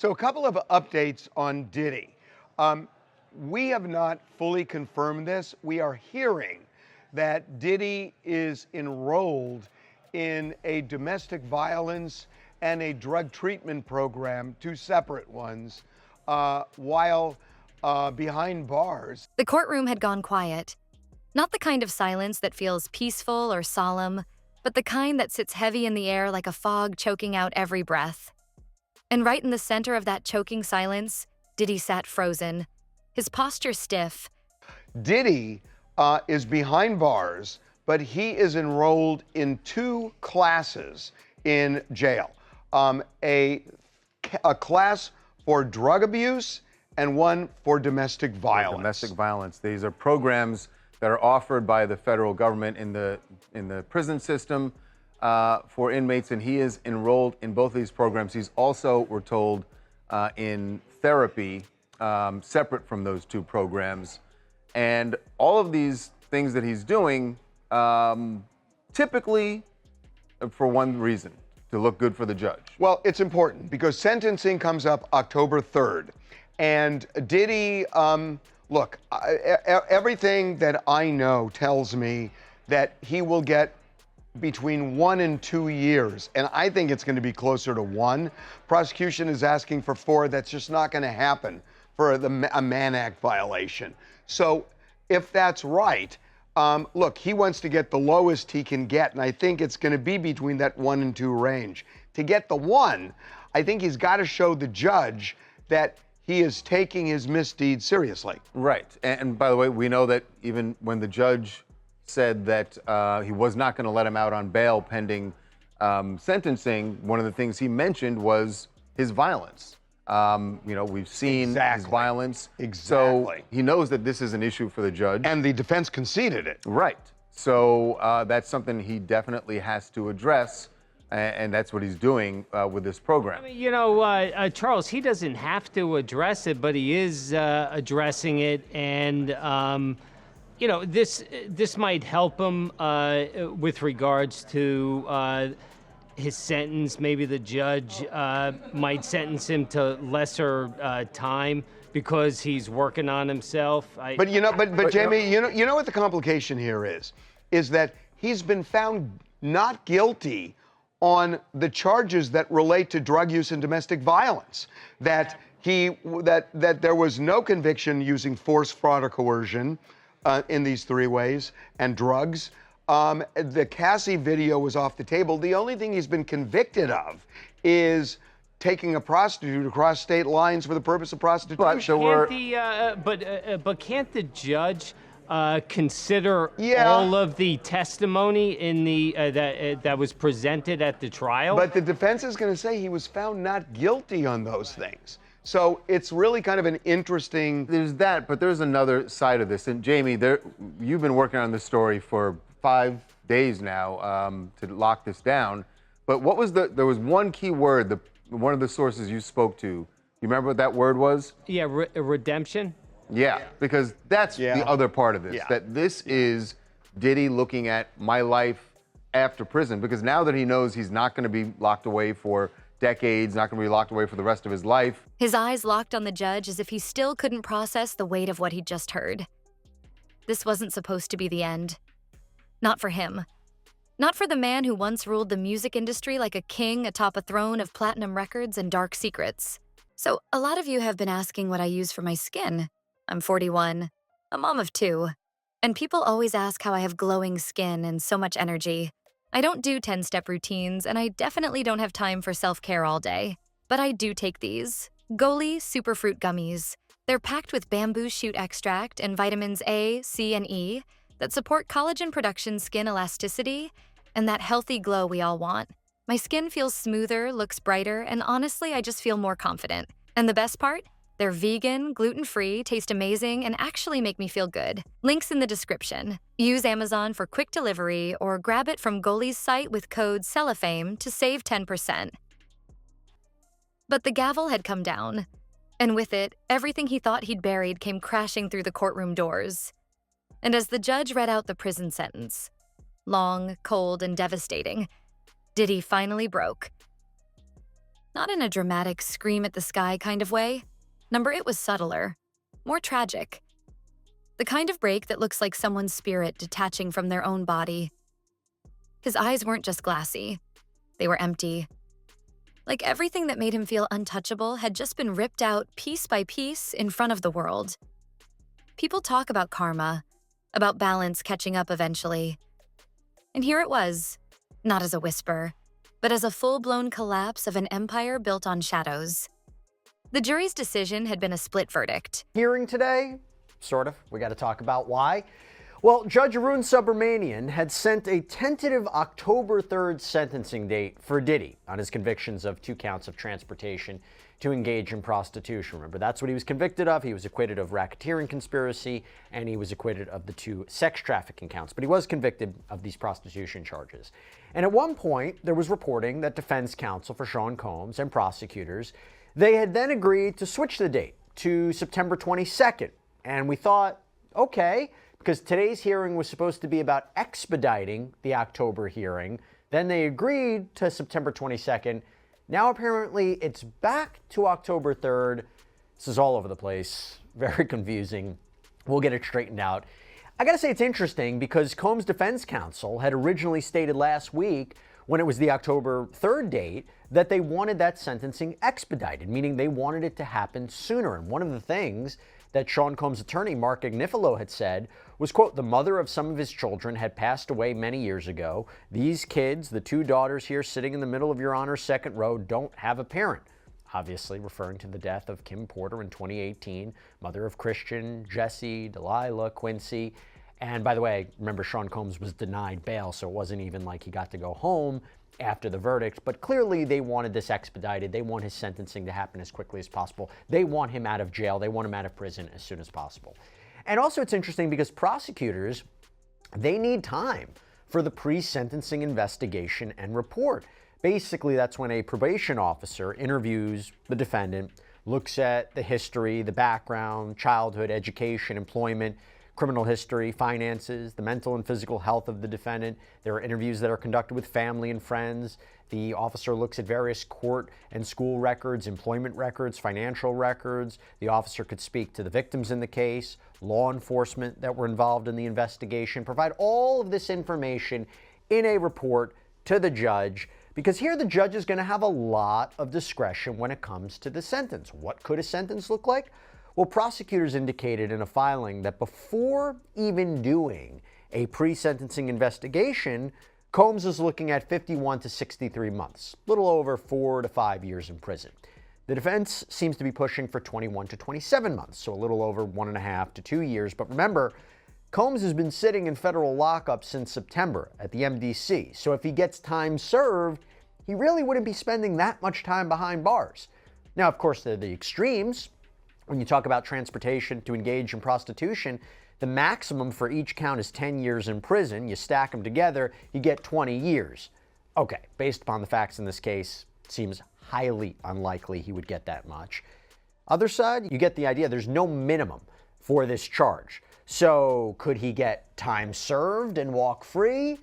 So a couple of updates on Diddy. We have not fully confirmed this. We are hearing that Diddy is enrolled in a domestic violence and a drug treatment program, two separate ones, while behind bars. The courtroom had gone quiet. Not the kind of silence that feels peaceful or solemn, but the kind that sits heavy in the air like a fog choking out every breath. And right in the center of that choking silence, Diddy sat frozen, his posture stiff. Diddy is behind bars, but he is enrolled in two classes in jail. A class for drug abuse and one for domestic violence. Domestic violence. These are programs that are offered by the federal government in the prison system for inmates, and he is enrolled in both of these programs. He's also, we're told, in therapy separate from those two programs. And all of these things that he's doing, typically for one reason, to look good for the judge. Well, it's important because sentencing comes up October 3rd. And Diddy, look, everything that I know tells me that he will get between 1 and 2 years. And I think it's going to be closer to 1. Prosecution is asking for 4. That's just not going to happen for a Mann Act violation. So if that's right, look, he wants to get the lowest he can get. And I think it's going to be between that 1 and 2 range. To get the 1, I think he's got to show the judge that he is taking his misdeeds seriously. Right. And by the way, we know that even when the judge said that he was not going to let him out on bail pending sentencing, one of the things he mentioned was his violence. We've seen his violence. Exactly. So he knows that this is an issue for the judge. And the defense conceded it. Right. So that's something he definitely has to address. And that's what he's doing with this program. I mean, Charles, he doesn't have to address it, but he is addressing it. And, this might help him with regards to his sentence. Maybe the judge might sentence him to lesser time because he's working on himself. But Jamie, you know what the complication here is that he's been found not guilty on the charges that relate to drug use and domestic violence. That there was no conviction using force, fraud, or coercion in these 3 ways, and drugs. The Cassie video was off the table. The only thing he's been convicted of is taking a prostitute across state lines for the purpose of prostitution. But can't the judge consider all of the testimony in the that was presented at the trial? But the defense is going to say he was found not guilty on those things. So it's really kind of an interesting. There's that, but there's another side of this. And Jamie, you've been working on this story for 5 days now to lock this down. But what was there was one key word, one of the sources you spoke to. You remember what that word was? Yeah, redemption. Yeah, because that's the other part of this, that this is Diddy looking at my life after prison, because now that he knows he's not going to be locked away for decades, not going to be locked away for the rest of his life. His eyes locked on the judge as if he still couldn't process the weight of what he'd just heard. This wasn't supposed to be the end. Not for him. Not for the man who once ruled the music industry like a king atop a throne of platinum records and dark secrets. So, a lot of you have been asking what I use for my skin. I'm 41, a mom of 2, and people always ask how I have glowing skin and so much energy. I don't do 10-step routines, and I definitely don't have time for self-care all day. But I do take these GOLI Superfruit Gummies. They're packed with bamboo shoot extract and vitamins A, C, and E that support collagen production, skin elasticity, and that healthy glow we all want. My skin feels smoother, looks brighter, and honestly, I just feel more confident. And the best part? They're vegan, gluten-free, taste amazing, and actually make me feel good. Links in the description. Use Amazon for quick delivery or grab it from GOLI's site with code CELLOPHANE to save 10%. But the gavel had come down, and with it, everything he thought he'd buried came crashing through the courtroom doors. And as the judge read out the prison sentence, long, cold, and devastating, Diddy finally broke. Not in a dramatic scream at the sky kind of way. Number it was subtler, more tragic. The kind of break that looks like someone's spirit detaching from their own body. His eyes weren't just glassy, they were empty. Like everything that made him feel untouchable had just been ripped out piece by piece in front of the world. People talk about karma, about balance catching up eventually. And here it was, not as a whisper, but as a full-blown collapse of an empire built on shadows. The jury's decision had been a split verdict. Hearing today, sort of. We got to talk about why. Well, Judge Arun Subramanian had sent a tentative October 3rd sentencing date for Diddy on his convictions of 2 counts of transportation to engage in prostitution. Remember, that's what he was convicted of. He was acquitted of racketeering conspiracy, and he was acquitted of the 2 sex trafficking counts. But he was convicted of these prostitution charges. And at one point, there was reporting that defense counsel for Sean Combs and prosecutors, they had then agreed to switch the date to September 22nd. And we thought, okay, because today's hearing was supposed to be about expediting the October hearing. Then they agreed to September 22nd. Now apparently it's back to October 3rd. This is all over the place. Very confusing. We'll get it straightened out. I gotta say it's interesting because Combs' defense counsel had originally stated last week when it was the October 3rd date that they wanted that sentencing expedited, meaning they wanted it to happen sooner. And one of the things that Sean Combs' attorney, Mark Agnifilo, had said was, quote, the mother of some of his children had passed away many years ago. These kids, the 2 daughters here sitting in the middle of Your Honor's second row, don't have a parent. Obviously referring to the death of Kim Porter in 2018, mother of Christian, Jesse, Delilah, Quincy. And by the way, remember Sean Combs was denied bail, so it wasn't even like he got to go home after the verdict, but clearly they wanted this expedited. They want his sentencing to happen as quickly as possible. They want him out of jail. They want him out of prison as soon as possible. And also it's interesting because prosecutors, they need time for the pre-sentencing investigation and report. Basically, that's when a probation officer interviews the defendant, looks at the history, the background, childhood, education, employment, criminal history, finances, the mental and physical health of the defendant. There are interviews that are conducted with family and friends. The officer looks at various court and school records, employment records, financial records. The officer could speak to the victims in the case, law enforcement that were involved in the investigation, provide all of this information in a report to the judge, because here the judge is going to have a lot of discretion when it comes to the sentence. What could a sentence look like? Well, prosecutors indicated in a filing that before even doing a pre-sentencing investigation, Combs is looking at 51 to 63 months, a little over 4 to 5 years in prison. The defense seems to be pushing for 21 to 27 months, so a little over 1.5 to 2 years. But remember, Combs has been sitting in federal lockup since September at the MDC, so if he gets time served, he really wouldn't be spending that much time behind bars. Now, of course, there are the extremes. When you talk about transportation to engage in prostitution, the maximum for each count is 10 years in prison. You stack them together, you get 20 years. Okay, based upon the facts in this case, it seems highly unlikely he would get that much. Other side, you get the idea. There's no minimum for this charge. So could he get time served and walk free?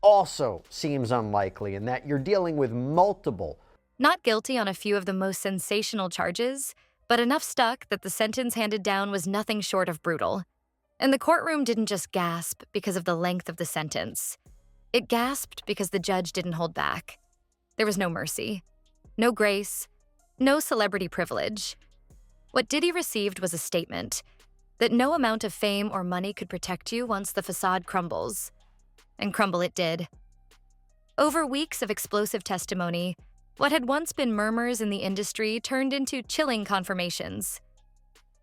Also seems unlikely in that you're dealing with multiple. Not guilty on a few of the most sensational charges, but enough stuck that the sentence handed down was nothing short of brutal. And the courtroom didn't just gasp because of the length of the sentence. It gasped because the judge didn't hold back. There was no mercy, no grace, no celebrity privilege. What Diddy received was a statement that no amount of fame or money could protect you once the facade crumbles. And crumble it did. Over weeks of explosive testimony, what had once been murmurs in the industry turned into chilling confirmations.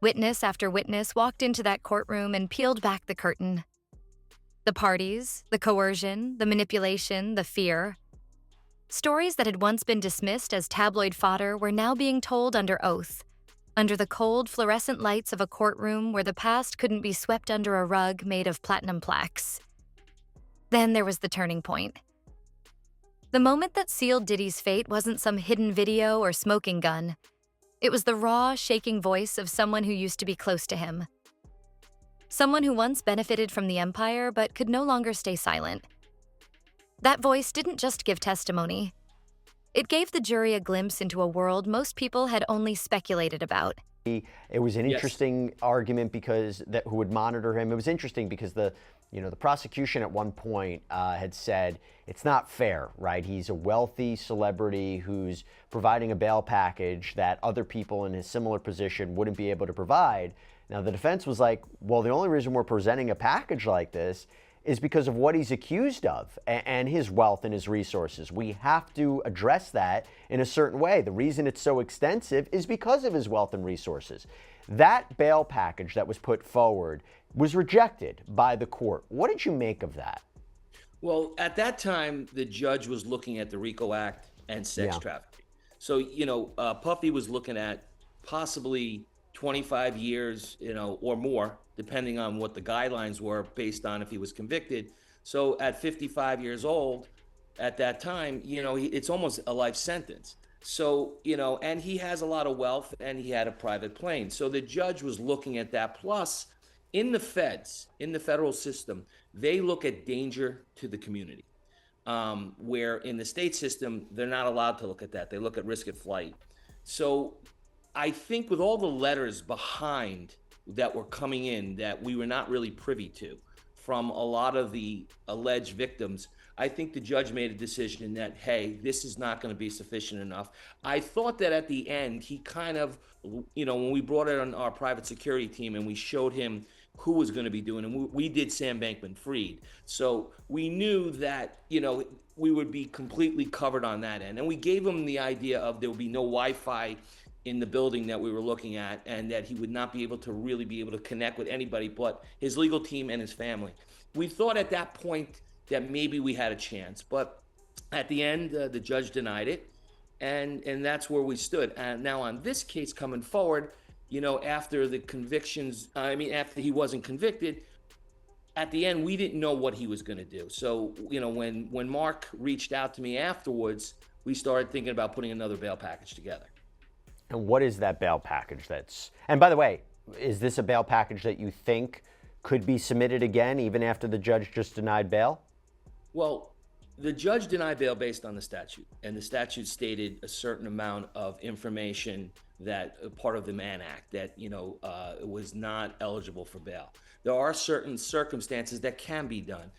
Witness after witness walked into that courtroom and peeled back the curtain. The parties, the coercion, the manipulation, the fear. Stories that had once been dismissed as tabloid fodder were now being told under oath, under the cold, fluorescent lights of a courtroom where the past couldn't be swept under a rug made of platinum plaques. Then there was the turning point. The moment that sealed Diddy's fate wasn't some hidden video or smoking gun. It was the raw, shaking voice of someone who used to be close to him. Someone who once benefited from the empire but could no longer stay silent. That voice didn't just give testimony. It gave the jury a glimpse into a world most people had only speculated about. It was an interesting argument because who would monitor him. It was interesting because the prosecution at one point had said it's not fair, right? He's a wealthy celebrity who's providing a bail package that other people in his similar position wouldn't be able to provide. Now, the defense was like, well, the only reason we're presenting a package like this is because of what he's accused of and his wealth and his resources. We have to address that in a certain way. The reason it's so extensive is because of his wealth and resources. That bail package that was put forward was rejected by the court. What did you make of that? Well, at that time, the judge was looking at the RICO Act and sex trafficking. So, Puffy was looking at possibly 25 years, or more, depending on what the guidelines were based on if he was convicted. So at 55 years old, at that time, it's almost a life sentence. So, and he has a lot of wealth and he had a private plane. So the judge was looking at that. Plus, in the federal system, they look at danger to the community. Where in the state system, they're not allowed to look at that. They look at risk of flight. So I think with all the letters behind that were coming in that we were not really privy to from a lot of the alleged victims, I think the judge made a decision that, hey, this is not going to be sufficient enough. I thought that at the end, he kind of, when we brought it on our private security team and we showed him who was going to be doing it, and we did Sam Bankman-Fried. So we knew that, we would be completely covered on that end. And we gave him the idea of there would be no Wi-Fi in the building that we were looking at, and that he would not be able to connect with anybody but his legal team and his family. We thought at that point that maybe we had a chance, but at the end, the judge denied it, and that's where we stood. And now on this case coming forward, after the convictions, after he wasn't convicted, at the end, we didn't know what he was going to do. So, when Mark reached out to me afterwards, we started thinking about putting another bail package together. And what is that bail package and by the way, is this a bail package that you think could be submitted again even after the judge just denied bail? Well, the judge denied bail based on the statute, and the statute stated a certain amount of information that part of the Mann Act that, was not eligible for bail. There are certain circumstances that can be done.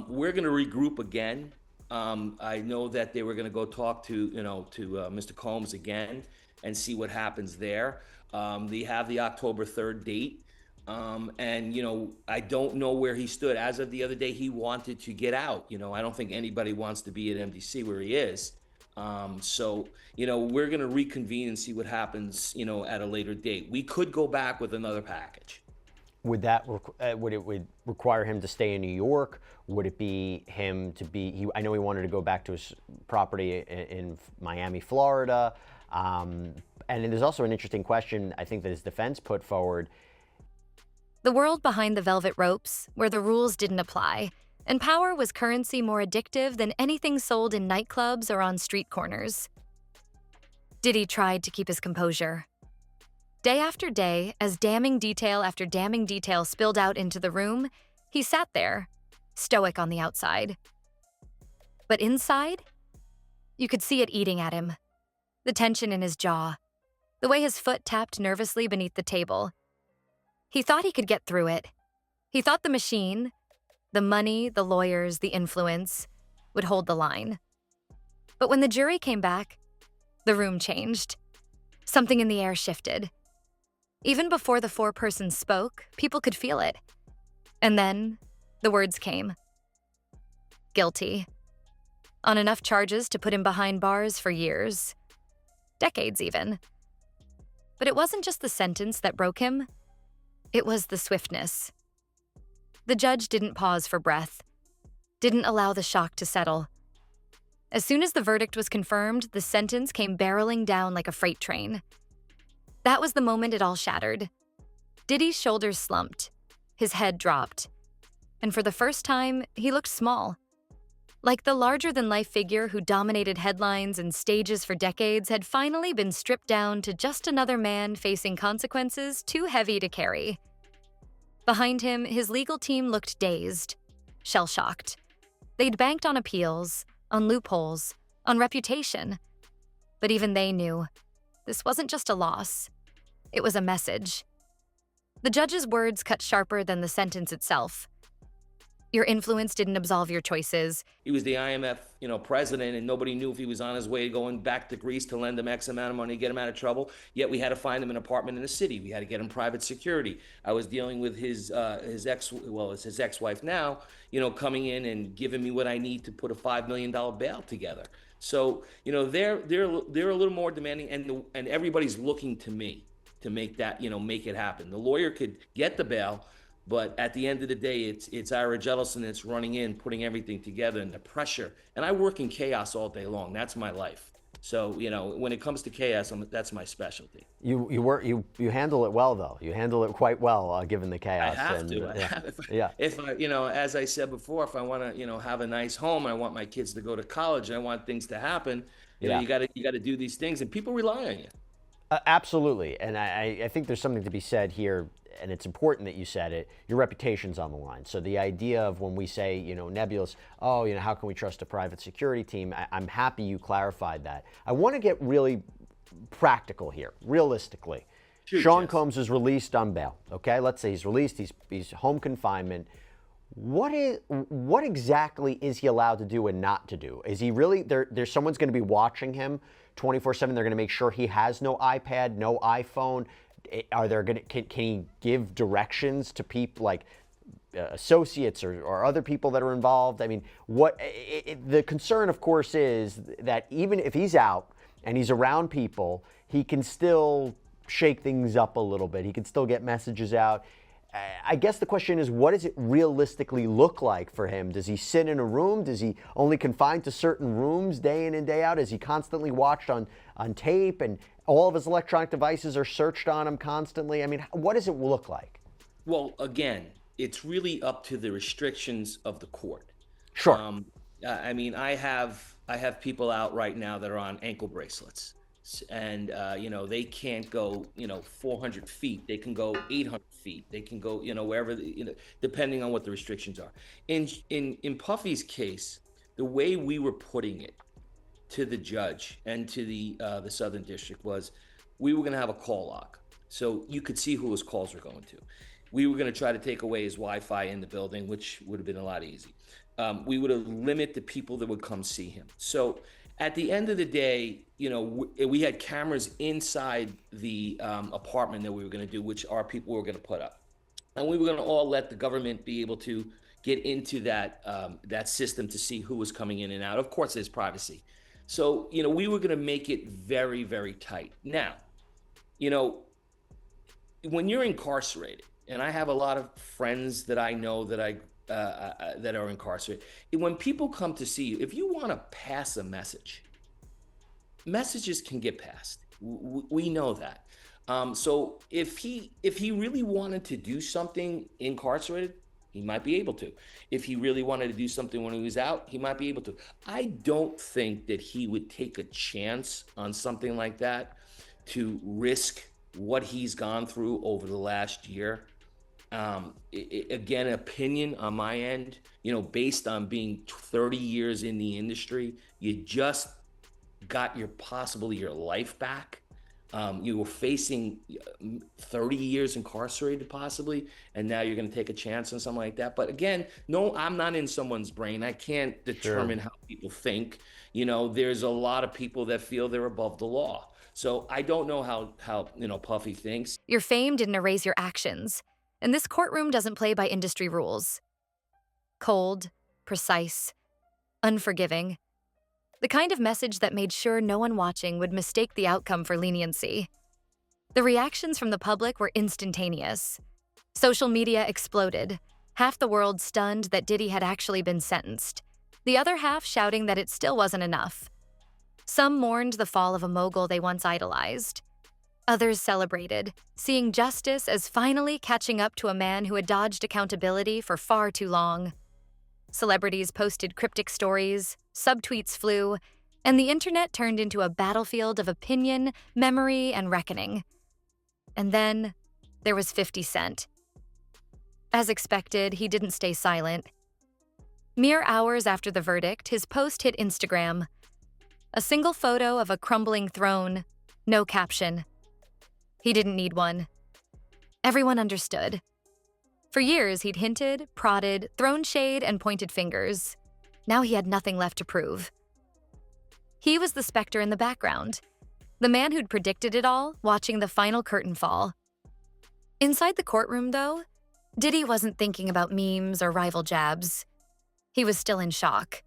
We're going to regroup again. I know that they were going to go talk to Mr. Combs again and see what happens there. They have the October 3rd date. And I don't know where he stood. As of the other day, he wanted to get out. I don't think anybody wants to be at MDC where he is. So, we're going to reconvene and see what happens, at a later date. We could go back with another package. Would it require him to stay in New York? Would it be him to be, I know he wanted to go back to his property in Miami, Florida. And there's also an interesting question, I think, that his defense put forward. The world behind the velvet ropes, where the rules didn't apply, and power was currency more addictive than anything sold in nightclubs or on street corners. Diddy tried to keep his composure. Day after day, as damning detail after damning detail spilled out into the room, he sat there, stoic on the outside. But inside, you could see it eating at him. The tension in his jaw, the way his foot tapped nervously beneath the table. He thought he could get through it. He thought the machine, the money, the lawyers, the influence, would hold the line. But when the jury came back, the room changed. Something in the air shifted. Even before the four persons spoke, people could feel it. And then the words came. Guilty. On enough charges to put him behind bars for years. Decades even. But it wasn't just the sentence that broke him. It was the swiftness. The judge didn't pause for breath, didn't allow the shock to settle. As soon as the verdict was confirmed, the sentence came barreling down like a freight train. That was the moment it all shattered. Diddy's shoulders slumped, his head dropped, and for the first time, he looked small. Like the larger-than-life figure who dominated headlines and stages for decades had finally been stripped down to just another man facing consequences too heavy to carry. Behind him, his legal team looked dazed, shell-shocked. They'd banked on appeals, on loopholes, on reputation. But even they knew this wasn't just a loss, it was a message. The judge's words cut sharper than the sentence itself. Your influence didn't absolve your choices. He was the IMF, president, and nobody knew if he was on his way going back to Greece to lend him X amount of money to get him out of trouble. Yet we had to find him an apartment in the city. We had to get him private security. I was dealing with his ex-wife now, coming in and giving me what I need to put a $5 million bail together. So, they're a little more demanding, and everybody's looking to me to make that, make it happen. The lawyer could get the bail, but at the end of the day, it's Ira Jellison that's running in, putting everything together, and the pressure. And I work in chaos all day long. That's my life. So, when it comes to chaos, that's my specialty. You handle it well, though. You handle it quite well, given the chaos. I have to. If I, as I said before, if I want to, have a nice home, I want my kids to go to college, I want things to happen. You got to do these things, and people rely on you. Absolutely, and I think there's something to be said here, and it's important that you said it. Your reputation's on the line. So the idea of when we say, nebulous, how can we trust a private security team? I'm happy you clarified that. I want to get really practical here, realistically. Shoot, Sean yes. Combs is released on bail. Okay, let's say he's released. He's home confinement. What exactly is he allowed to do and not to do? Is he really there's someone's going to be watching him 24/7? They're going to make sure he has no iPad, no iPhone. Are there can he give directions to people like associates or other people that are involved? I mean, the concern, of course, is that even if he's out and he's around people, he can still shake things up a little bit. He can still get messages out. I guess the question is, what does it realistically look like for him? Does he sit in a room? Does he only confined to certain rooms day in and day out? Is he constantly watched on tape and all of his electronic devices are searched on him constantly? I mean, what does it look like? Well, again, it's really up to the restrictions of the court. Sure. I mean, I have people out right now that are on ankle bracelets, and they can't go 400 feet. They can go 800 feet. They can go wherever, depending on what the restrictions are. In Puffy's case, the way we were putting it to the judge and to the Southern District was, we were going to have a call log, so you could see who his calls were going to. We were going to try to take away his Wi-Fi in the building, which would have been a lot easy. We would have limited the people that would come see him. So at the end of the day, we had cameras inside the apartment that we were going to do, which our people were going to put up, and we were going to all let the government be able to get into that system to see who was coming in and out. Of course, there's privacy. So, we were going to make it very, very tight. Now, when you're incarcerated, and I have a lot of friends that I know that that are incarcerated, when people come to see you, if you want to pass a message, messages can get passed. We know that. So if he really wanted to do something incarcerated, he might be able to. If he really wanted to do something when he was out, he might be able to. I don't think that he would take a chance on something like that to risk what he's gone through over the last year. Again, opinion on my end, based on being 30 years in the industry, you just got possibly your life back. You were facing 30 years incarcerated possibly, and now you're going to take a chance on something like that. But again, no, I'm not in someone's brain. I can't determine how people think. There's a lot of people that feel they're above the law. So I don't know how Puffy thinks. Your fame didn't erase your actions, and this courtroom doesn't play by industry rules. Cold, precise, unforgiving. The kind of message that made sure no one watching would mistake the outcome for leniency. The reactions from the public were instantaneous. Social media exploded, half the world stunned that Diddy had actually been sentenced, the other half shouting that it still wasn't enough. Some mourned the fall of a mogul they once idolized. Others celebrated, seeing justice as finally catching up to a man who had dodged accountability for far too long. Celebrities posted cryptic stories, subtweets flew, and the internet turned into a battlefield of opinion, memory, and reckoning. And then there was 50 Cent. As expected, he didn't stay silent. Mere hours after the verdict, his post hit Instagram. A single photo of a crumbling throne, no caption. He didn't need one. Everyone understood. For years, he'd hinted, prodded, thrown shade, and pointed fingers. Now he had nothing left to prove. He was the specter in the background, the man who'd predicted it all, watching the final curtain fall. Inside the courtroom, though, Diddy wasn't thinking about memes or rival jabs. He was still in shock.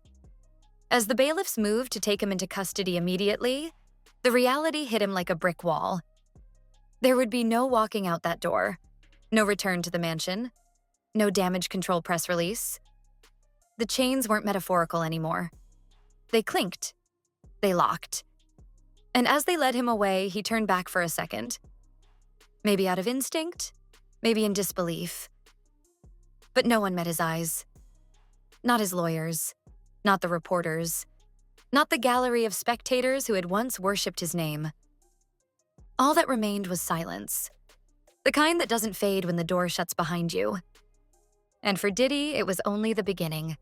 As the bailiffs moved to take him into custody immediately, the reality hit him like a brick wall. There would be no walking out that door, no return to the mansion, no damage control press release. The chains weren't metaphorical anymore. They clinked. They locked. And as they led him away, he turned back for a second. Maybe out of instinct, maybe in disbelief. But no one met his eyes. Not his lawyers, not the reporters, not the gallery of spectators who had once worshipped his name. All that remained was silence, the kind that doesn't fade when the door shuts behind you. And for Diddy, it was only the beginning.